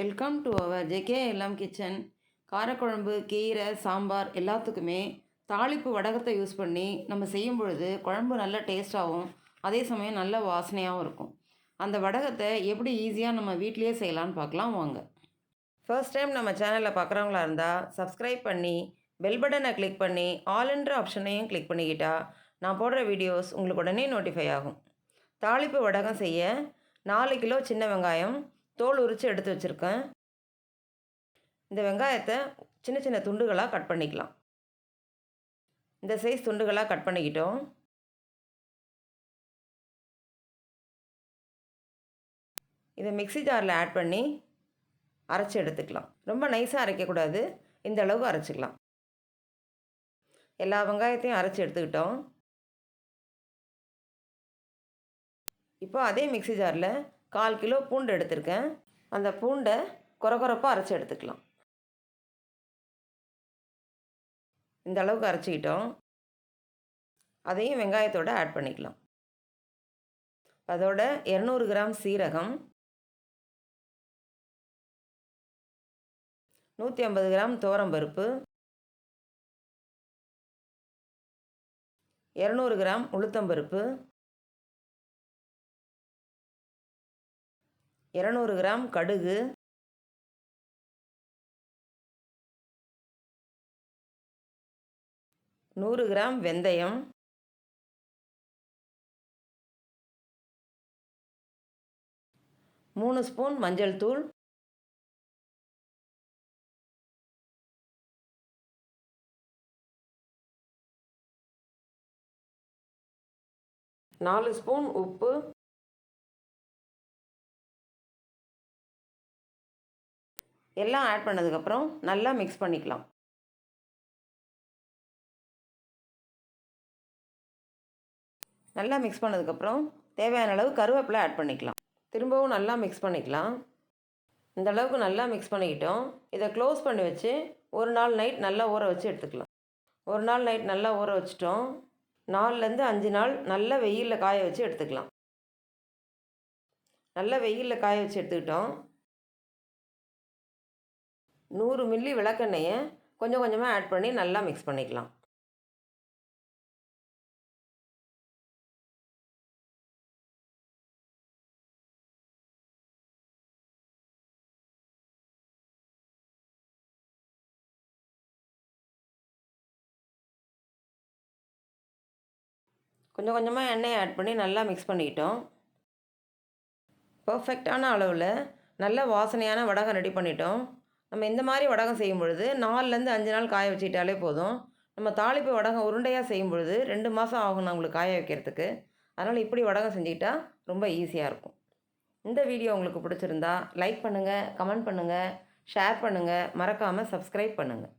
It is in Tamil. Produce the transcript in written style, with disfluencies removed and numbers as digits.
Welcome to our JKLM kitchen. காரக்குழம்பு, கீரை, சாம்பார் எல்லாத்துக்குமே தாளிப்பு வடகத்தை யூஸ் பண்ணி நம்ம செய்யும் பொழுது குழம்பு நல்ல டேஸ்ட்டாகவும் அதே சமயம் நல்ல வாசனையாகவும் இருக்கும். அந்த வடகத்தை எப்படி ஈஸியாக நம்ம வீட்டிலையே செய்யலான்னு பார்க்கலாம் வாங்க. ஃபர்ஸ்ட் டைம் நம்ம சேனலில் பார்க்குறவங்களா இருந்தால் சப்ஸ்கிரைப் பண்ணி பெல் பட்டனை கிளிக் பண்ணி ஆல்ன்ற ஆப்ஷனையும் கிளிக் பண்ணிக்கிட்டா நான் போடுற வீடியோஸ் உங்களுக்கு உடனே நோட்டிஃபை ஆகும். தாளிப்பு வடகம் செய்ய 4 கிலோ சின்ன வெங்காயம் தோல் உரித்து எடுத்து வச்சுருக்கேன். இந்த வெங்காயத்தை சின்ன சின்ன துண்டுகளாக கட் பண்ணிக்கலாம். இந்த சைஸ் துண்டுகளாக கட் பண்ணிக்கிட்டோம். இதை மிக்ஸி ஜாரில் ஆட் பண்ணி அரைச்சி எடுத்துக்கலாம். ரொம்ப நைஸாக அரைக்கக்கூடாது, இந்த அளவுக்கு அரைச்சிக்கலாம். எல்லா வெங்காயத்தையும் அரைச்சி எடுத்துக்கிட்டோம். இப்போ அதே மிக்ஸி ஜாரில் 1/4 கிலோ பூண்டு எடுத்திருக்கேன். அந்த பூண்டை கொரகொரப்பாக அரைச்சி எடுத்துக்கலாம். இந்த அளவுக்கு அரைச்சிக்கிட்டோம். அதையும் வெங்காயத்தோடு ஆட் பண்ணிக்கலாம். அதோட 200 கிராம் சீரகம், 150 கிராம் துவரம்பருப்பு, 200 கிராம் உளுத்தம்பருப்பு, 200 கிராம் கடுகு, 100 கிராம் வெந்தயம், 3 ஸ்பூன் மஞ்சள் தூள், 4 ஸ்பூன் உப்பு, எல்லாம் ஆட் பண்ணதுக்கப்புறம் நல்லா மிக்ஸ் பண்ணிக்கலாம். நல்லா மிக்ஸ் பண்ணதுக்கப்புறம் தேவையான அளவு கருவேப்பிலை ஆட் பண்ணிக்கலாம். திரும்பவும் நல்லா மிக்ஸ் பண்ணிக்கலாம். இந்த அளவுக்கு நல்லா மிக்ஸ் பண்ணிக்கிட்டோம். இதை க்ளோஸ் பண்ணி வச்சு ஒரு நாள் நைட் நல்லா ஊற வச்சு எடுத்துக்கலாம். ஒரு நாள் நைட் நல்லா ஊற வச்சிட்டோம். 4லேருந்து 5 நாள் நல்லா வெயிலில் காய வச்சு எடுத்துக்கலாம். நல்லா வெயிலில் காய வச்சு எடுத்துக்கிட்டோம். 100 மில்லி விளக்கெண்ணெயை கொஞ்சம் கொஞ்சமாக ஆட் பண்ணி நல்லா மிக்ஸ் பண்ணிக்கலாம். கொஞ்சம் கொஞ்சமாக எண்ணெயை ஆட் பண்ணி நல்லா மிக்ஸ் பண்ணிக்கிட்டோம். பர்ஃபெக்டான அளவில் நல்ல வாசனையான வடகம் ரெடி பண்ணிட்டோம். நம்ம இந்த மாதிரி வடகம் செய்யும் பொழுது 4லேருந்து 5 நாள் காய வச்சுக்கிட்டாலே போதும். நம்ம தாளிப்பு வடகம் உருண்டையாக செய்யும் பொழுது 2 மாதம் ஆகும் நம்மளுக்கு காய வைக்கிறதுக்கு. அதனால் இப்படி வடகம் செஞ்சுக்கிட்டால் ரொம்ப ஈஸியாக இருக்கும். இந்த வீடியோ உங்களுக்கு பிடிச்சிருந்தா லைக் பண்ணுங்கள், கமெண்ட் பண்ணுங்கள், ஷேர் பண்ணுங்கள், மறக்காமல் சப்ஸ்கிரைப் பண்ணுங்கள்.